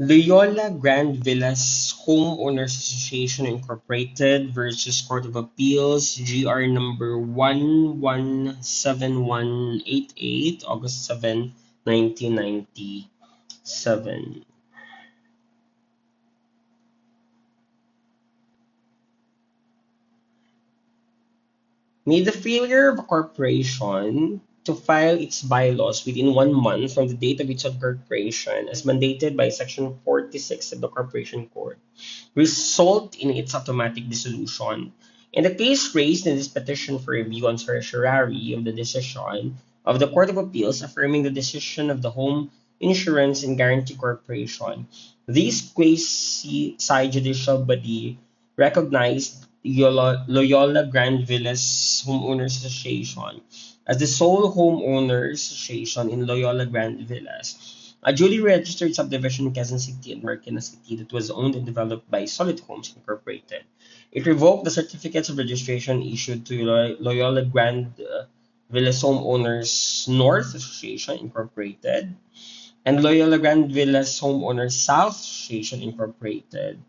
Loyola Grand Villas Homeowners Association Incorporated versus Court of Appeals, GR number 117188, August 7, 1997. May the failure of a corporation to file its bylaws within 1 month from the date of its incorporation, as mandated by Section 46 of the Corporation Code, result in its automatic dissolution. In the case raised in this petition for review on certiorari of the decision of the Court of Appeals affirming the decision of the Home Insurance and Guarantee Corporation, this quasi-judicial body recognized Loyola Grand Villas Homeowners Association as the sole homeowners association in Loyola Grand Villas, a duly registered subdivision in Quezon City and Marikina City that was owned and developed by Solid Homes Incorporated. It revoked the certificates of registration issued to Loyola Grand Villas Homeowners North Association Incorporated and Loyola Grand Villas Homeowners South Association Incorporated.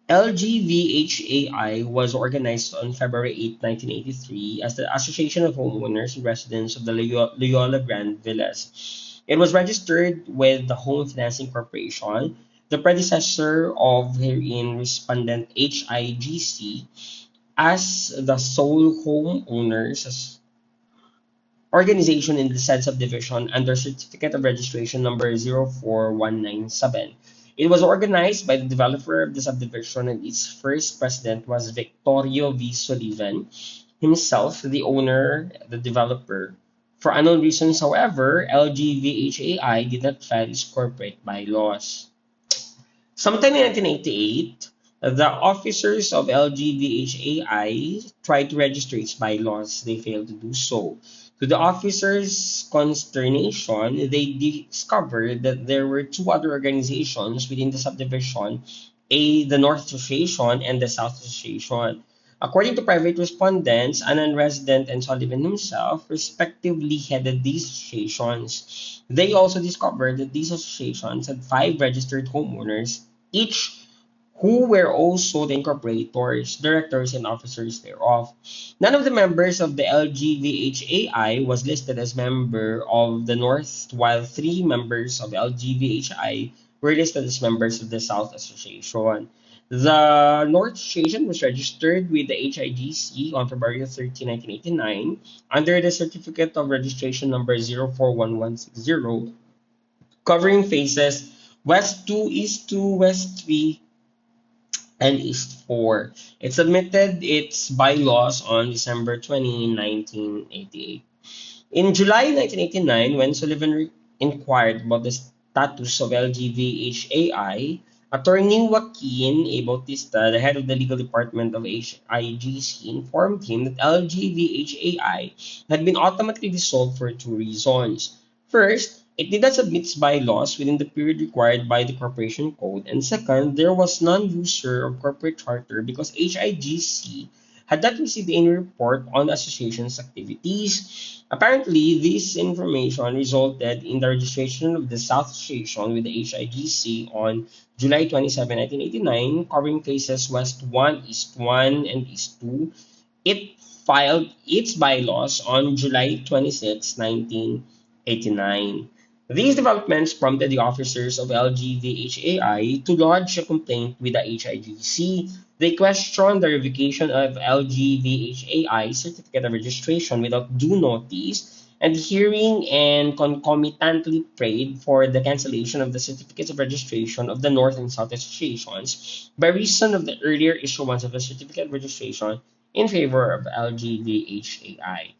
LGVHAI was organized on February 8, 1983 as the Association of Homeowners and Residents of the Loyola Grand Villas. It was registered with the Home Financing Corporation, the predecessor of herein respondent HIGC, as the sole homeowners organization in the said subdivision under Certificate of Registration number 04197. It was organized by the developer of the subdivision and its first president was Victorio V. Sullivan, himself the owner, the developer. For unknown reasons, however, LGVHAI did not file its corporate bylaws. Sometime in 1988, the officers of LGVHAI tried to register its bylaws. They failed to do so. To the officers' consternation, they discovered that there were two other organizations within the subdivision, the North Association and the South Association. According to private respondents, a non-resident and Sullivan himself respectively headed these associations. They also discovered that these associations had five registered homeowners, each who were also the incorporators, directors, and officers thereof. None of the members of the LGVHAI was listed as member of the North, while three members of LGVHI were listed as members of the South Association. The North Association was registered with the HIGC on February 13, 1989 under the Certificate of Registration number 041160, covering phases West 2, East 2, West 3, and East 4. It submitted its bylaws on December 20, 1988. In July 1989, when Sullivan inquired about the status of LGVHAI, Attorney Joaquin A. Bautista, the head of the legal department of HIGC, informed him that LGVHAI had been automatically dissolved for two reasons. First, it did not submit its bylaws within the period required by the Corporation Code, and second, there was non-user of corporate charter because HIGC had not received any report on the association's activities. Apparently, this information resulted in the registration of the South Association with the HIGC on July 27, 1989, covering phases West 1, East 1, and East 2. It filed its bylaws on July 26, 1989. These developments prompted the officers of LGVHAI to lodge a complaint with the HIGC. They questioned the revocation of LGVHAI certificate of registration without due notice and hearing and concomitantly prayed for the cancellation of the certificates of registration of the North and South Associations by reason of the earlier issuance of the certificate of registration in favor of LGVHAI.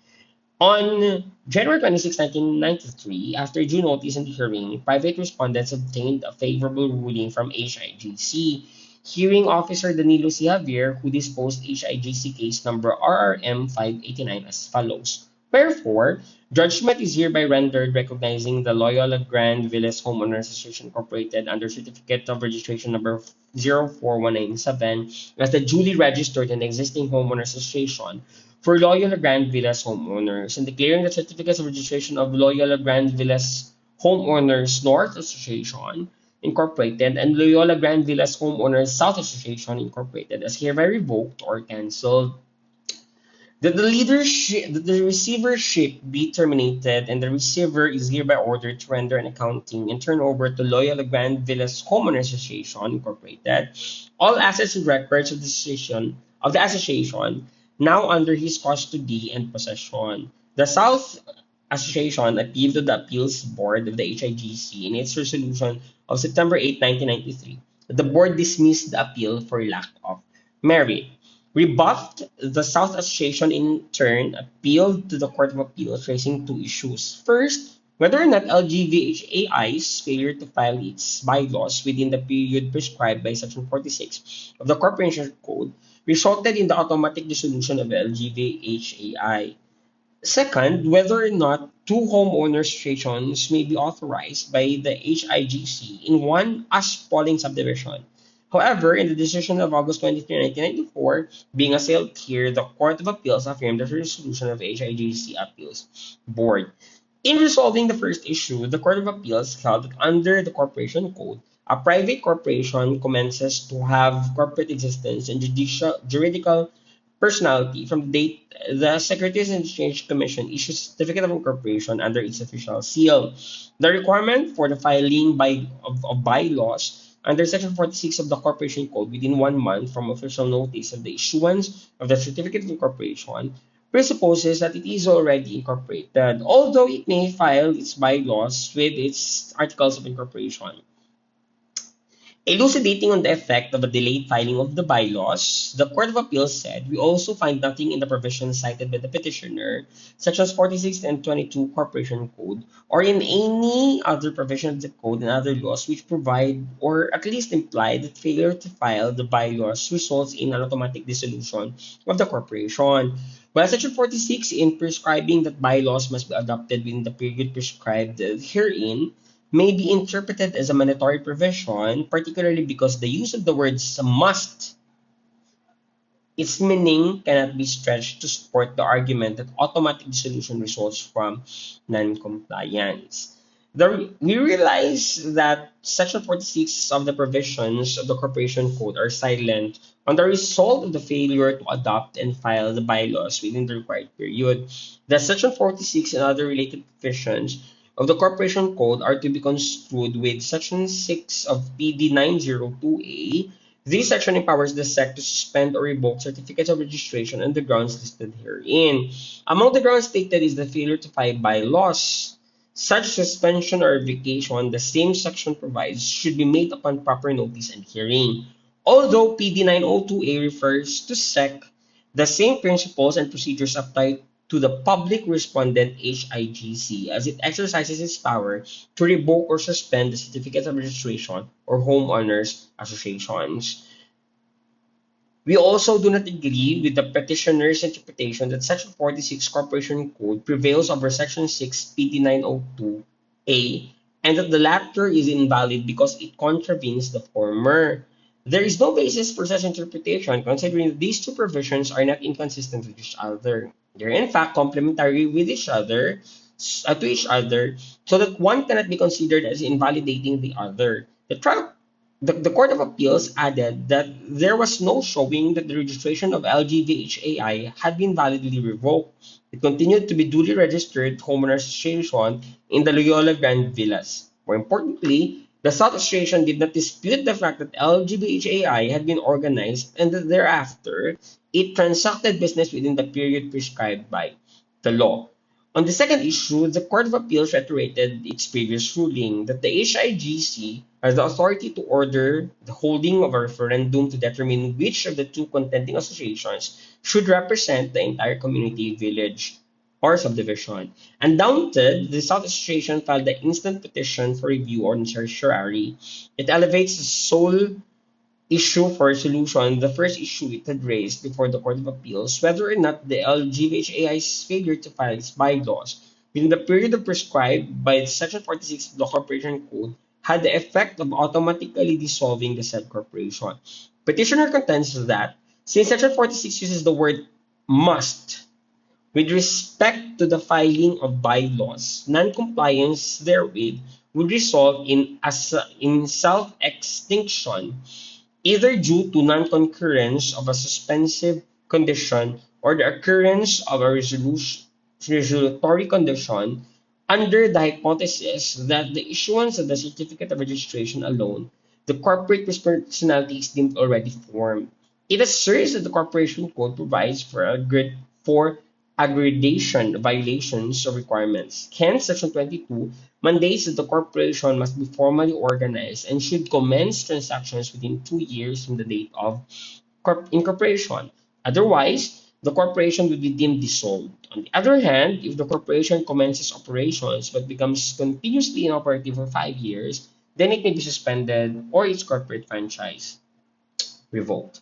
On January 26, 1993, after due notice and hearing, private respondents obtained a favorable ruling from HIGC. Hearing officer Danilo C. Javier, who disposed HIGC case number RRM 589 as follows. Wherefore, judgment is hereby rendered recognizing the Loyola Grand Villas Homeowners Association Incorporated under Certificate of Registration number 04197 as the duly registered and existing homeowners association for Loyola Grand Villas homeowners and declaring the certificates of registration of Loyola Grand Villas Homeowners North Association, Incorporated and Loyola Grand Villas Homeowners South Association Incorporated as hereby revoked or cancelled. That the receivership be terminated and the receiver is hereby ordered to render an accounting and turn over to Loyola Grand Villas Homeowners Association Incorporated all assets and records of the association now under his custody and possession. The South Association appealed to the Appeals Board of the HIGC in its resolution of September 8, 1993. The board dismissed the appeal for lack of merit. Rebuffed, the South Association in turn appealed to the Court of Appeals, raising two issues. First, whether or not LGVHAI's failure to file its bylaws within the period prescribed by Section 46 of the Corporation Code resulted in the automatic dissolution of LGVHAI. Second, whether or not two homeowner associations may be authorized by the HIGC in one as polling subdivision. However, in the decision of August 23, 1994, being assailed here, the Court of Appeals affirmed the resolution of HIGC Appeals Board. In resolving the first issue, the Court of Appeals held that under the Corporation Code, a private corporation commences to have corporate existence and juridical personality from the date the Securities and Exchange Commission issues certificate of incorporation under its official seal. The requirement for the filing of bylaws under Section 46 of the Corporation Code within 1 month from official notice of the issuance of the certificate of incorporation presupposes that it is already incorporated, although it may file its bylaws with its articles of incorporation. Elucidating on the effect of a delayed filing of the bylaws, the Court of Appeals said, we also find nothing in the provisions cited by the petitioner, sections 46 and 22 Corporation Code, or in any other provision of the code and other laws which provide or at least imply that failure to file the bylaws results in an automatic dissolution of the corporation. While Section 46 in prescribing that bylaws must be adopted within the period prescribed herein, may be interpreted as a mandatory provision, particularly because the use of the words must, its meaning cannot be stretched to support the argument that automatic dissolution results from non-compliance. We realize that Section 46 of the provisions of the Corporation Code are silent on the result of the failure to adopt and file the bylaws within the required period. The Section 46 and other related provisions of the Corporation Code are to be construed with Section 6 of PD 902A. This section empowers the SEC to suspend or revoke certificates of registration on the grounds listed herein. Among the grounds stated is the failure to file bylaws. Such suspension or revocation, the same section provides, should be made upon proper notice and hearing. Although PD 902A refers to SEC, the same principles and procedures apply to the public respondent HIGC as it exercises its power to revoke or suspend the certificates of registration or homeowners associations. We also do not agree with the petitioner's interpretation that Section 46 Corporation Code prevails over Section 6 PD 902A and that the latter is invalid because it contravenes the former. There is no basis for such interpretation considering that these two provisions are not inconsistent with each other. They're in fact complementary with each other to each other, so that one cannot be considered as invalidating the other. The Court of Appeals added that there was no showing that the registration of LGVHAI had been validly revoked. It continued to be duly registered homeowners association in the Loyola Grand Villas. More importantly, the South Association did not dispute the fact that LGBHAI had been organized and that thereafter it transacted business within the period prescribed by the law. On the second issue, the Court of Appeals reiterated its previous ruling that the HIGC has the authority to order the holding of a referendum to determine which of the two contending associations should represent the entire community, village, or subdivision. Undaunted, the South Association filed the instant petition for review on certiorari. It elevates the sole issue for solution, the first issue it had raised before the Court of Appeals, whether or not the LGVHAI's failure to file its bylaws within the period prescribed by Section 46 of the Corporation Code had the effect of automatically dissolving the said corporation. Petitioner contends that since Section 46 uses the word must with respect to the filing of bylaws, non-compliance therewith would result in self-extinction, either due to non-concurrence of a suspensive condition or the occurrence of a resolutory condition, under the hypothesis that the issuance of the certificate of registration alone, the corporate personality is deemed already formed. It asserts that the corporation code provides for aggregation violations of requirements. Hence, Section 22 mandates that the corporation must be formally organized and should commence transactions within 2 years from the date of incorporation. Otherwise, the corporation will be deemed dissolved. On the other hand, if the corporation commences operations but becomes continuously inoperative for 5 years, then it may be suspended or its corporate franchise revoked.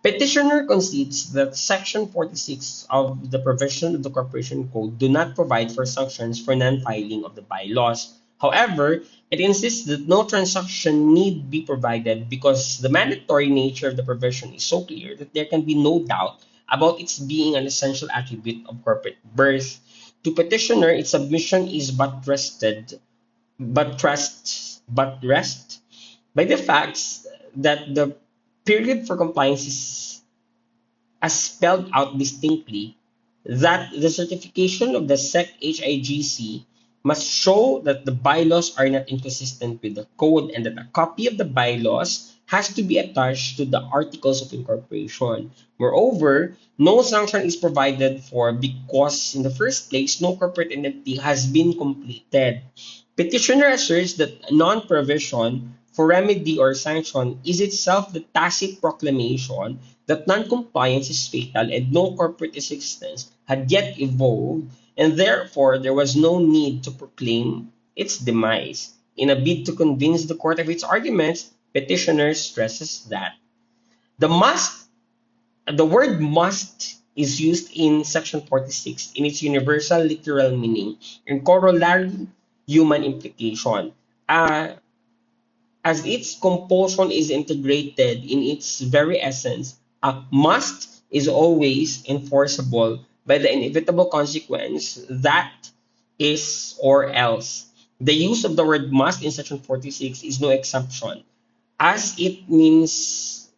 Petitioner concedes that Section 46 of the provision of the Corporation Code do not provide for sanctions for non-filing of the bylaws. However, it insists that no transaction need be provided because the mandatory nature of the provision is so clear that there can be no doubt about its being an essential attribute of corporate birth. To petitioner, its submission is but rest by the facts that the period for compliance is as spelled out distinctly, that the certification of the SEC HIGC must show that the bylaws are not inconsistent with the code and that a copy of the bylaws has to be attached to the articles of incorporation. Moreover, no sanction is provided for because in the first place, no corporate entity has been completed. Petitioner asserts that non-provision for remedy or sanction is itself the tacit proclamation that non-compliance is fatal and no corporate existence had yet evolved, and therefore there was no need to proclaim its demise. In a bid to convince the court of its arguments, petitioner stresses that the must, the word must is used in Section 46 in its universal literal meaning and corollary human implication. As its compulsion is integrated in its very essence, a must is always enforceable by the inevitable consequence that is or else. The use of the word must in Section 46 is no exception, as it means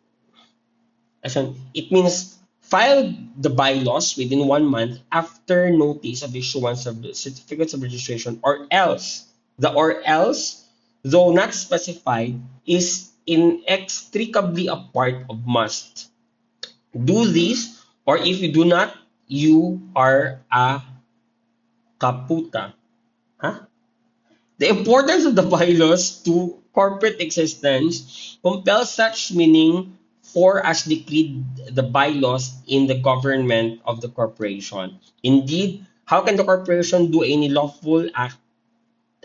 file the bylaws within 1 month after notice of issuance of the certificates of registration, or else. The or else, though not specified, is inextricably a part of must. Do this, or if you do not, you are a kaputa. Huh? The importance of the bylaws to corporate existence compels such meaning for as decreed the bylaws in the government of the corporation. Indeed, how can the corporation do any lawful act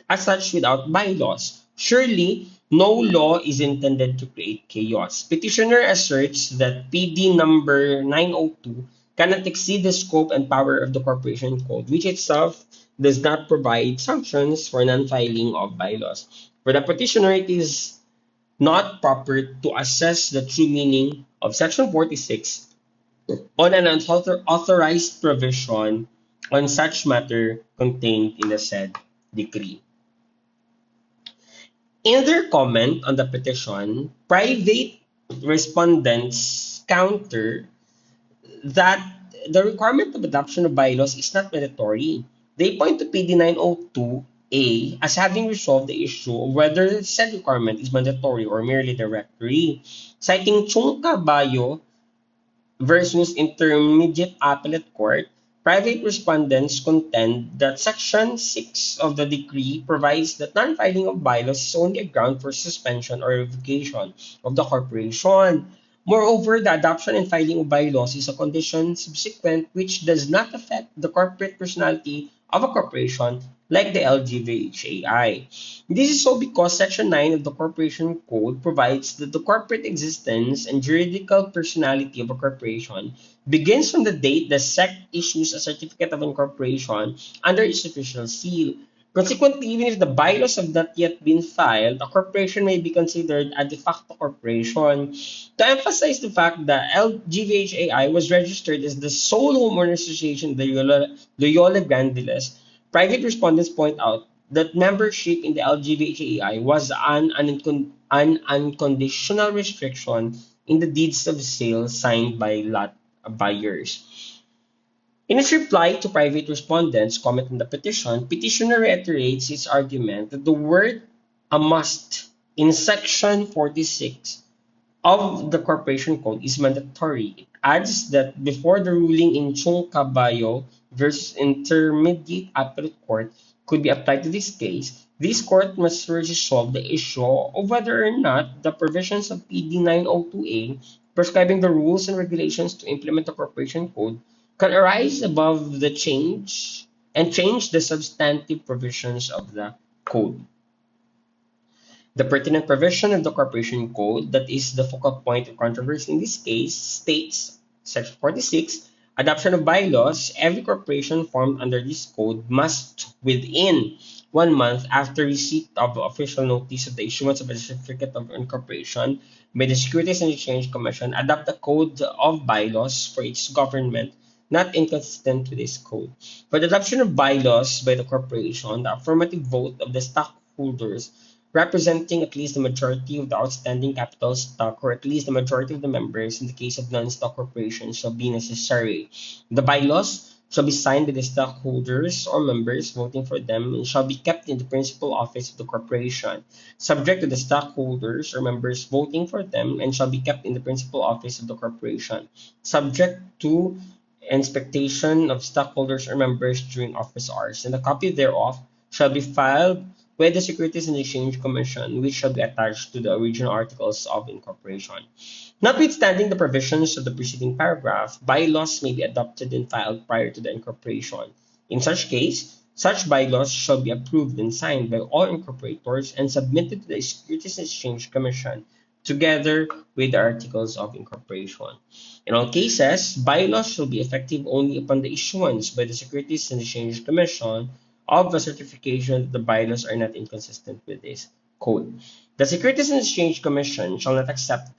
as such without bylaws? Surely, no law is intended to create chaos. Petitioner asserts that PD number 902 cannot exceed the scope and power of the Corporation Code, which itself does not provide sanctions for non-filing of bylaws. For the petitioner, it is not proper to assess the true meaning of Section 46 on an unauthorized provision on such matter contained in the said decree. In their comment on the petition, private respondents counter that the requirement of adoption of bylaws is not mandatory. They point to PD 902A as having resolved the issue of whether said requirement is mandatory or merely directory, citing Chung Caballo versus Intermediate Appellate Court. Private respondents contend that Section 6 of the decree provides that non-filing of bylaws is only a ground for suspension or revocation of the corporation. Moreover, the adoption and filing of bylaws is a condition subsequent which does not affect the corporate personality of a corporation like the LGVHAI. This is so because Section 9 of the Corporation Code provides that the corporate existence and juridical personality of a corporation begins from the date the SEC issues a certificate of incorporation under its official seal. Consequently, even if the bylaws have not yet been filed, a corporation may be considered a de facto corporation. To emphasize the fact that LGVHAI was registered as the sole homeowner association of the Loyola Grandiles, private respondents point out that membership in the LGBTI was an unconditional restriction in the deeds of sale signed by lot buyers. In its reply to private respondents' comment on the petition, petitioner reiterates its argument that the word "a must" in section 46 of the Corporation Code is mandatory. It adds that before the ruling in Chung Caballo versus Intermediate Appellate Court could be applied to this case, this court must first resolve the issue of whether or not the provisions of PD 902A prescribing the rules and regulations to implement the Corporation Code can arise above the change the substantive provisions of the code. The pertinent provision of the Corporation Code that is the focal point of controversy in this case states, Section 46, adoption of bylaws. Every corporation formed under this code must, within 1 month after receipt of official notice of the issuance of a certificate of incorporation by the Securities and Exchange Commission, adopt a code of bylaws for its government not inconsistent with this code. For the adoption of bylaws by the corporation, the affirmative vote of the stockholders representing at least the majority of the outstanding capital stock or at least the majority of the members in the case of non-stock corporations shall be necessary. The bylaws shall be signed by the stockholders or members voting for them and shall be kept in the principal office of the corporation, subject to the stockholders or members voting for them and shall be kept in the principal office of the corporation, subject to inspection of stockholders or members during office hours, and a copy thereof shall be filed with the Securities and Exchange Commission, which shall be attached to the original articles of incorporation. Notwithstanding the provisions of the preceding paragraph, bylaws may be adopted and filed prior to the incorporation. In such case, such bylaws shall be approved and signed by all incorporators and submitted to the Securities and Exchange Commission together with the articles of incorporation. In all cases, bylaws shall be effective only upon the issuance by the Securities and Exchange Commission of a certification that the bylaws are not inconsistent with this code. The Securities and Exchange Commission shall not accept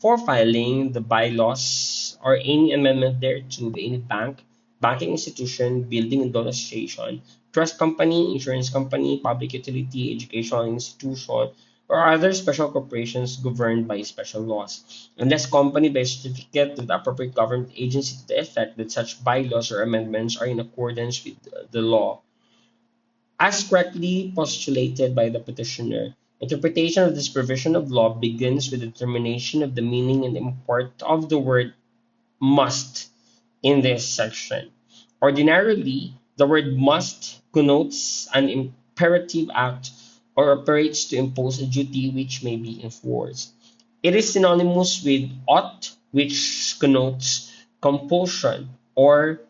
for filing the bylaws or any amendment thereto by any bank, banking institution, building and loan association, trust company, insurance company, public utility, educational institution, or other special corporations governed by special laws, unless accompanied by a certificate of the appropriate government agency to the effect that such bylaws or amendments are in accordance with the law. As correctly postulated by the petitioner, interpretation of this provision of law begins with the determination of the meaning and import of the word must in this section. Ordinarily, the word must connotes an imperative act or operates to impose a duty which may be enforced. It is synonymous with ought, which connotes compulsion or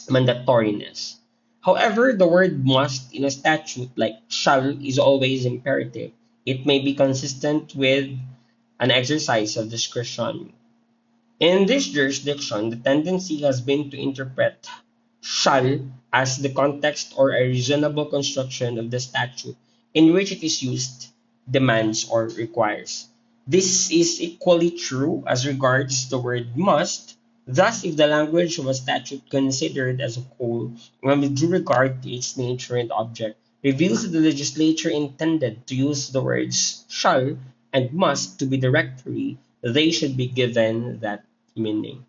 mandatoriness. However, the word must in a statute like shall is always imperative. It may be consistent with an exercise of discretion. In this jurisdiction, the tendency has been to interpret shall as the context or a reasonable construction of the statute in which it is used, demands, or requires. This is equally true as regards the word must. Thus, if the language of a statute considered as a whole, and with due regard to its nature and object, reveals that the legislature intended to use the words shall and must to be directory, they should be given that meaning.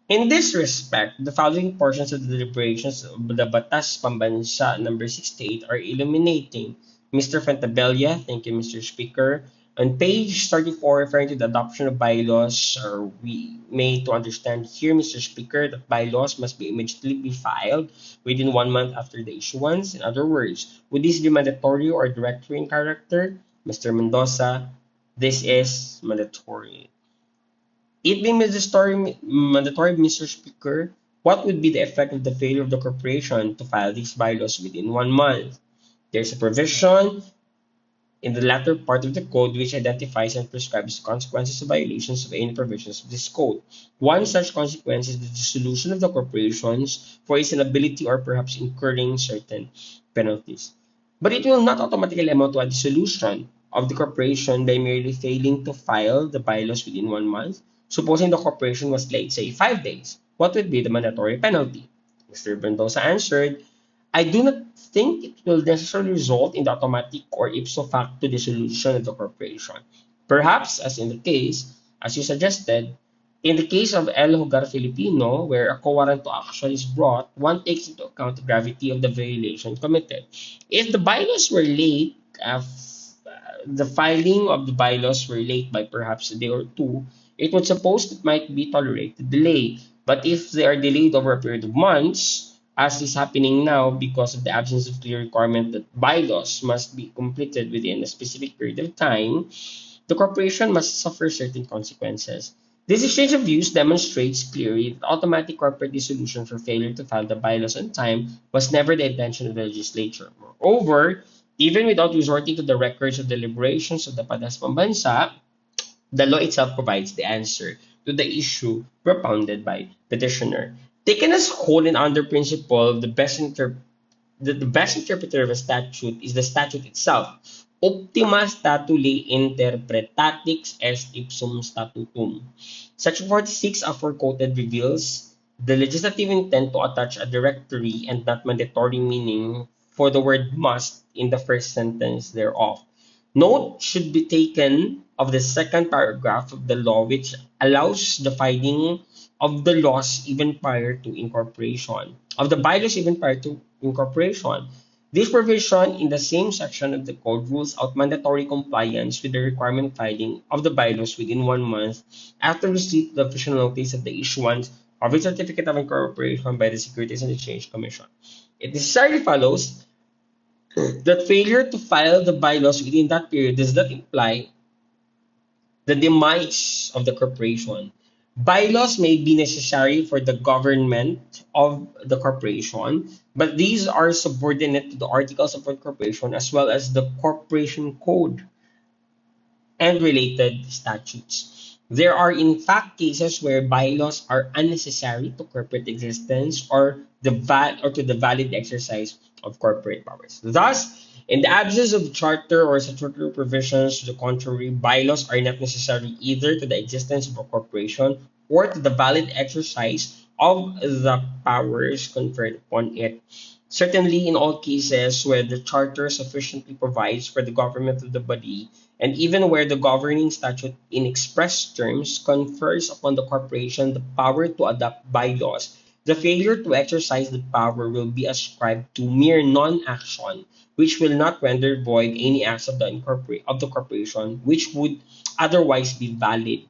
In this respect, the following portions of the deliberations of the Batas Pambansa number 68 are illuminating. Mr. Fantabella, thank you, Mr. Speaker. On page 34, referring to the adoption of bylaws, are we made to understand here, Mr. Speaker, that bylaws must be immediately be filed within 1 month after the issuance. In other words, would this be mandatory or directory in character? Mr. Mendoza, this is mandatory. It being mandatory, Mr. Speaker, what would be the effect of the failure of the corporation to file these bylaws within 1 month? There's a provision in the latter part of the code which identifies and prescribes the consequences of violations of any provisions of this code. One such consequence is the dissolution of the corporations for its inability or perhaps incurring certain penalties. But it will not automatically amount to a dissolution of the corporation by merely failing to file the bylaws within 1 month. Supposing the corporation was late, say 5 days, what would be the mandatory penalty? Mr. Mendoza answered, I do not think it will necessarily result in the automatic or ipso facto dissolution of the corporation. Perhaps, as in the case, as you suggested, in the case of El Hogar Filipino, where a co-warrant to action is brought, one takes into account the gravity of the violation committed. If the bylaws were late, the filing of the bylaws were late by perhaps a day or two, it would suppose it might be tolerated delay. But if they are delayed over a period of months, as is happening now because of the absence of clear requirement that bylaws must be completed within a specific period of time, the corporation must suffer certain consequences. This exchange of views demonstrates clearly that automatic corporate dissolution for failure to file the bylaws on time was never the intention of the legislature. Moreover, even without resorting to the records of deliberations of the Padas Pambansa, the law itself provides the answer to the issue propounded by petitioner. Taken as whole and under principle, the best interpreter of a statute is the statute itself. Optima statulae interpretatix est ipsum statutum. Section 46 aforequoted reveals the legislative intent to attach a directory and not mandatory meaning for the word must in the first sentence thereof. Note should be taken of the second paragraph of the law, which allows the finding of the laws even prior to incorporation, of the bylaws even prior to incorporation. This provision in the same section of the code rules out mandatory compliance with the requirement filing of the bylaws within 1 month after receipt of the official notice of the issuance of a certificate of incorporation by the Securities and Exchange Commission. It necessarily follows that failure to file the bylaws within that period does not imply the demise of the corporation. Bylaws may be necessary for the government of the corporation, but these are subordinate to the articles of incorporation as well as the corporation code and related statutes. There are in fact cases where bylaws are unnecessary to corporate existence or to the valid exercise of corporate powers. Thus, in the absence of charter or statutory provisions to the contrary, bylaws are not necessary either to the existence of a corporation or to the valid exercise of the powers conferred upon it. Certainly, in all cases where the charter sufficiently provides for the government of the body, and even where the governing statute in express terms confers upon the corporation the power to adopt bylaws, the failure to exercise the power will be ascribed to mere non-action, which will not render void any acts of the corporation which would otherwise be valid.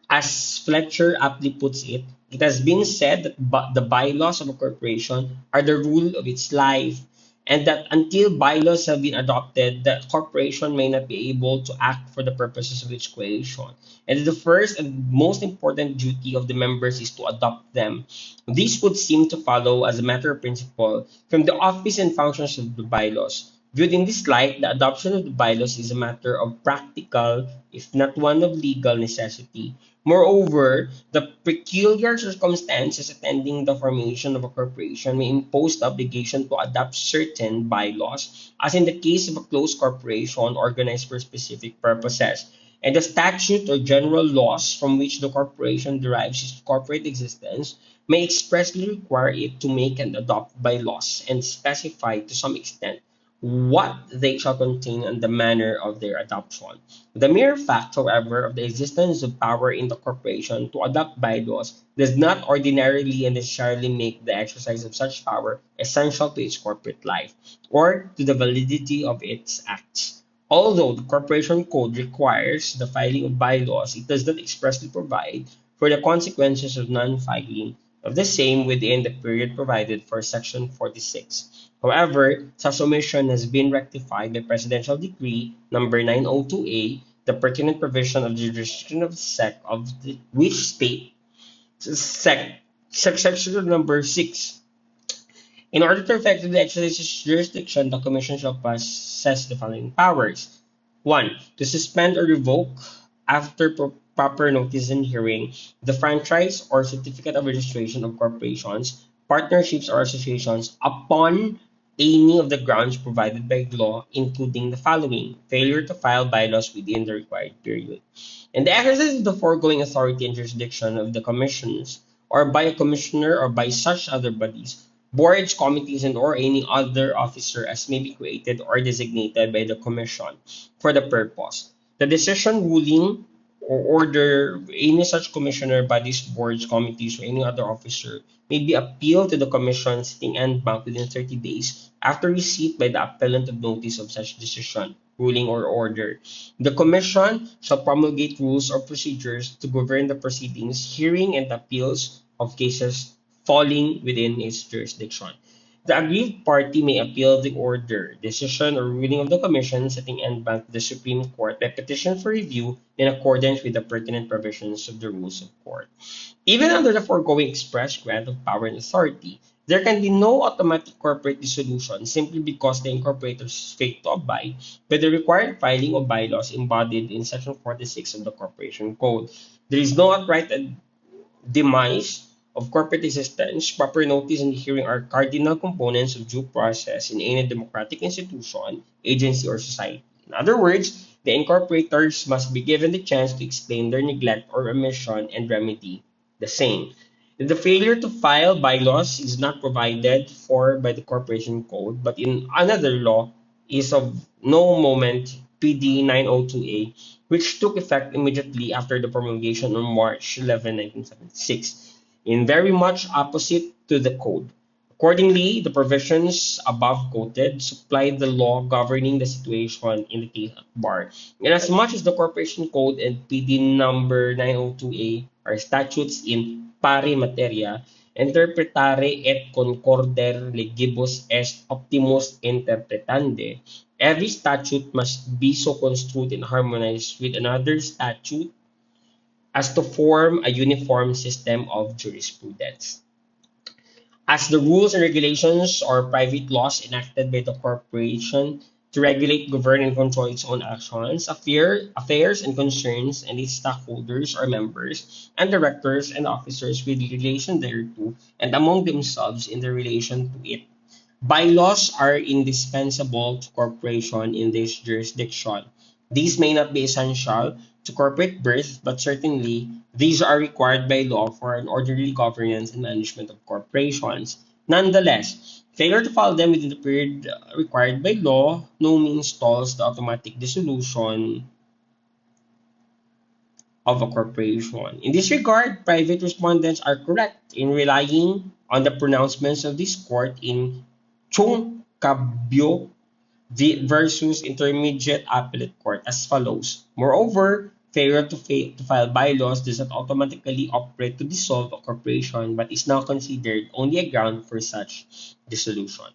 As Fletcher aptly puts it, it has been said that the bylaws of a corporation are the rule of its life, and that until bylaws have been adopted, the corporation may not be able to act for the purposes of its creation. And the first and most important duty of the members is to adopt them. This would seem to follow as a matter of principle from the office and functions of the bylaws. Viewed in this light, the adoption of the bylaws is a matter of practical, if not one of legal necessity. Moreover, the peculiar circumstances attending the formation of a corporation may impose the obligation to adopt certain bylaws, as in the case of a closed corporation organized for specific purposes. And the statute or general laws from which the corporation derives its corporate existence may expressly require it to make and adopt bylaws and specify to some extent what they shall contain and the manner of their adoption. The mere fact, however, of the existence of power in the corporation to adopt bylaws does not ordinarily and necessarily make the exercise of such power essential to its corporate life or to the validity of its acts. Although the corporation code requires the filing of bylaws, it does not expressly provide for the consequences of non-filing of the same within the period provided for Section 46. However, such omission has been rectified by Presidential Decree number 902A, the pertinent provision of the jurisdiction of the SEC of which state section number 6. In order to effectively exercise its jurisdiction, the Commission shall possess the following powers. 1. To suspend or revoke, after proper notice and hearing, the franchise or certificate of registration of corporations, partnerships, or associations upon any of the grounds provided by law, including the following: failure to file bylaws within the required period. And the exercise of the foregoing authority and jurisdiction of the commissions, or by a commissioner or by such other bodies, boards, committees, and or any other officer as may be created or designated by the Commission for the purpose. The decision, ruling, or order any such commissioner, bodies, boards, committees, or any other officer may be appealed to the Commission sitting en banc within 30 days after receipt by the appellant of notice of such decision, ruling, or order. The Commission shall promulgate rules or procedures to govern the proceedings, hearing, and appeals of cases falling within its jurisdiction. The aggrieved party may appeal the order, decision, or ruling of the Commission setting en banc to the Supreme Court by petition for review in accordance with the pertinent provisions of the rules of court. Even under the foregoing express grant of power and authority, there can be no automatic corporate dissolution simply because the incorporators fail to abide by the required filing of bylaws embodied in Section 46 of the Corporation Code. There is no outright demise of corporate existence. Proper notice and hearing are cardinal components of due process in any democratic institution, agency, or society. In other words, the incorporators must be given the chance to explain their neglect or omission and remedy the same. If the failure to file bylaws is not provided for by the Corporation Code, but in another law is of no moment, PD 902A, which took effect immediately after the promulgation on March 11, 1976, in very much opposite to the code. Accordingly, the provisions above quoted supply the law governing the situation in the case at bar. Inasmuch as the Corporation Code and PD number 902A are statutes in pari materia, interpretare et concorder legibus est optimus interpretande, every statute must be so construed and harmonized with another statute as to form a uniform system of jurisprudence. As the rules and regulations or private laws enacted by the corporation to regulate, govern, and control its own actions, affairs and concerns, and its stockholders or members, and directors and officers with relation thereto, and among themselves in their relation to it. Bylaws are indispensable to corporation in this jurisdiction. These may not be essential to corporate birth, but certainly these are required by law for an orderly governance and management of corporations. Nonetheless, failure to file them within the period required by law no means stalls the automatic dissolution of a corporation. In this regard, private respondents are correct in relying on the pronouncements of this court in Chung Cabyo versus Intermediate Appellate Court as follows. Moreover, failure to file bylaws does not automatically operate to dissolve a corporation but is now considered only a ground for such dissolution.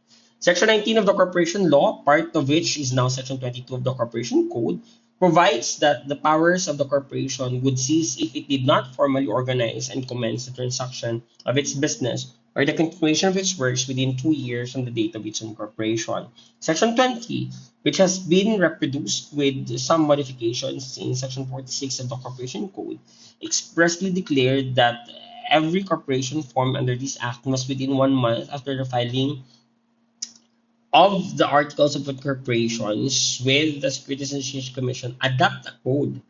Section 19 of the Corporation Law, part of which is now Section 22 of the Corporation Code, provides that the powers of the corporation would cease if it did not formally organize and commence the transaction of its business or the continuation of its works within 2 years from the date of its incorporation. Section 20, which has been reproduced with some modifications in Section 46 of the Corporation Code, expressly declared that every corporation formed under this act must within 1 month after the filing of the Articles of Incorporations with the Securities and Exchange Commission adopt a code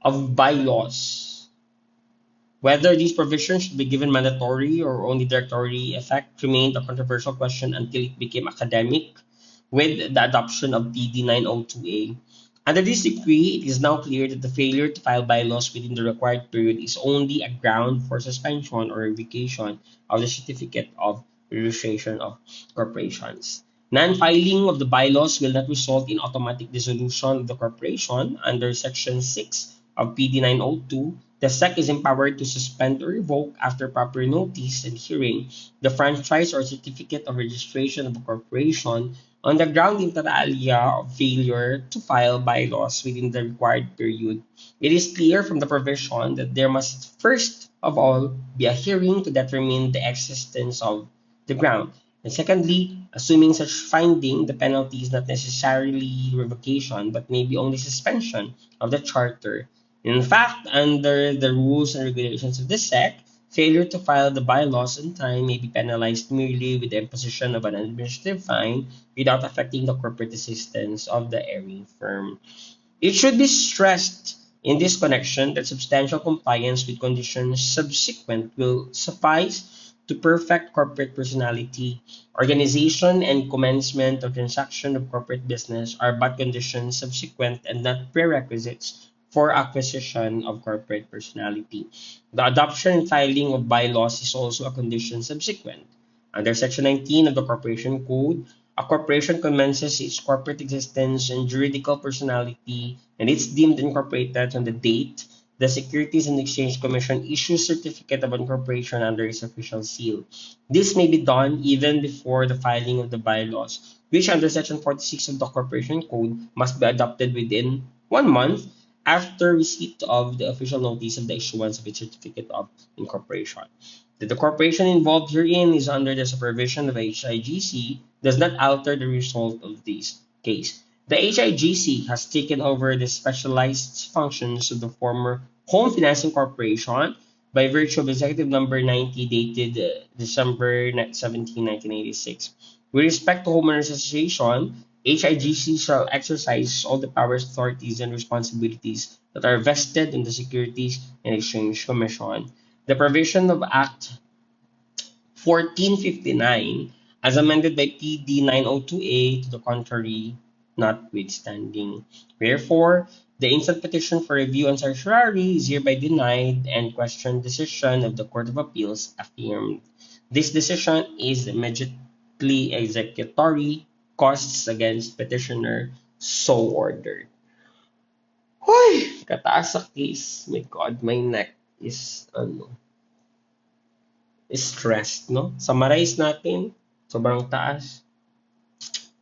of bylaws. Whether these provisions should be given mandatory or only directory effect remained a controversial question until it became academic with the adoption of PD 902A. Under this decree, it is now clear that the failure to file bylaws within the required period is only a ground for suspension or revocation of the certificate of registration of corporations. Non-filing of the bylaws will not result in automatic dissolution of the corporation. Under Section 6 of PD 902, the SEC is empowered to suspend or revoke, after proper notice and hearing, the franchise or certificate of registration of a corporation on the ground inter alia of failure to file bylaws within the required period. It is clear from the provision that there must first of all be a hearing to determine the existence of the ground. And secondly, assuming such finding, the penalty is not necessarily revocation, but maybe only suspension of the charter. In fact, under the rules and regulations of the SEC, failure to file the bylaws on time may be penalized merely with the imposition of an administrative fine without affecting the corporate existence of the erring firm. It should be stressed in this connection that substantial compliance with conditions subsequent will suffice to perfect corporate personality. Organization and commencement of transaction of corporate business are but conditions subsequent and not prerequisites for acquisition of corporate personality. The adoption and filing of bylaws is also a condition subsequent. Under Section 19 of the Corporation Code, a corporation commences its corporate existence and juridical personality, and it's deemed incorporated on the date the Securities and Exchange Commission issues certificate of incorporation under its official seal. This may be done even before the filing of the bylaws, which under Section 46 of the Corporation Code must be adopted within 1 month after receipt of the official notice of the issuance of its certificate of incorporation. That the corporation involved herein is under the supervision of HIGC does not alter the result of this case. The HIGC has taken over the specialized functions of the former Home Financing Corporation by virtue of Executive Number 90 dated December 17, 1986. With respect to Homeowners Association, HIGC shall exercise all the powers, authorities, and responsibilities that are vested in the Securities and Exchange Commission. The provision of Act 1459 as amended by PD 902A to the contrary notwithstanding. Wherefore, the instant petition for review and certiorari is hereby denied and question decision of the Court of Appeals affirmed. This decision is immediately executory, costs against petitioner so ordered. Hoy! Kataas sa case. My God, my neck is stressed, no? Summarize natin. Sobrang taas.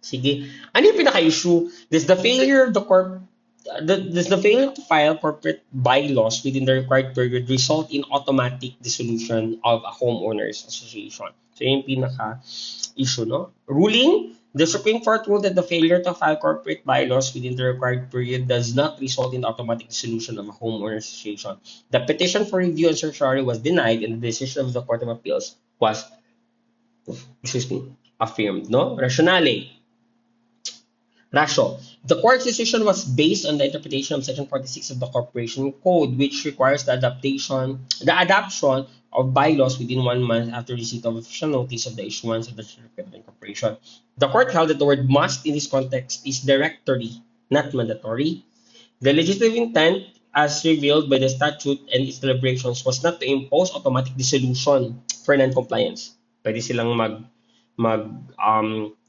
Sige. Ano yung pinaka-issue? Does the failure of the does the failure to file corporate bylaws within the required period result in automatic dissolution of a homeowners association? So yun yung pinaka-issue, no? Ruling, the Supreme Court ruled that the failure to file corporate bylaws within the required period does not result in automatic dissolution of a homeowners association. The petition for review and certiorari was denied and the decision of the Court of Appeals was, affirmed, no? Rationale. Ratio. The court's decision was based on the interpretation of Section 46 of the Corporation Code, which requires the adoption of bylaws within 1 month after receipt of official notice of the issuance of the certificate of incorporation. The court held that the word must in this context is directory, not mandatory. The legislative intent, as revealed by the statute and its deliberations, was not to impose automatic dissolution for non-compliance. Pwede silang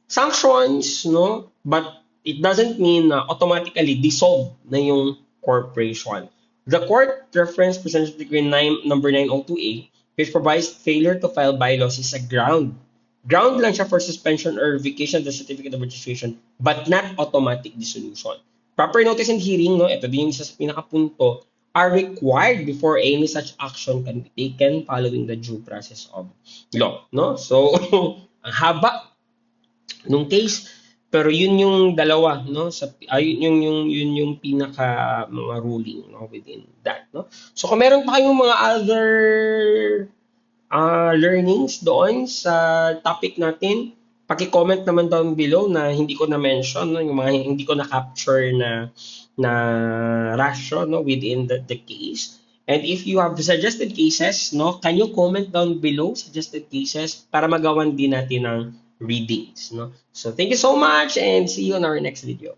sanctions, no? But it doesn't mean automatically dissolve na yung corporation. The court reference Presidential Decree number 902A, which provides failure to file bylaws is a ground. Ground lang siya for suspension or revocation of the certificate of registration, but not automatic dissolution. Proper notice and hearing, no? Ito din yung isa sa pinakapunto, are required before any such action can be taken following the due process of law, no? So, ang haba nung case, pero yun yung dalawa, no? Yun yung pinaka mga ruling, no, within that, no? So kung meron pa kayong mga other learnings doon sa topic natin, paki-comment naman down below na hindi ko na-mention, no, yung mga hindi ko na-capture na ratio, no, within the case. And if you have suggested cases, no, can you comment down below suggested cases para magawan din natin ng readings, no? So thank you so much and see you on our next video.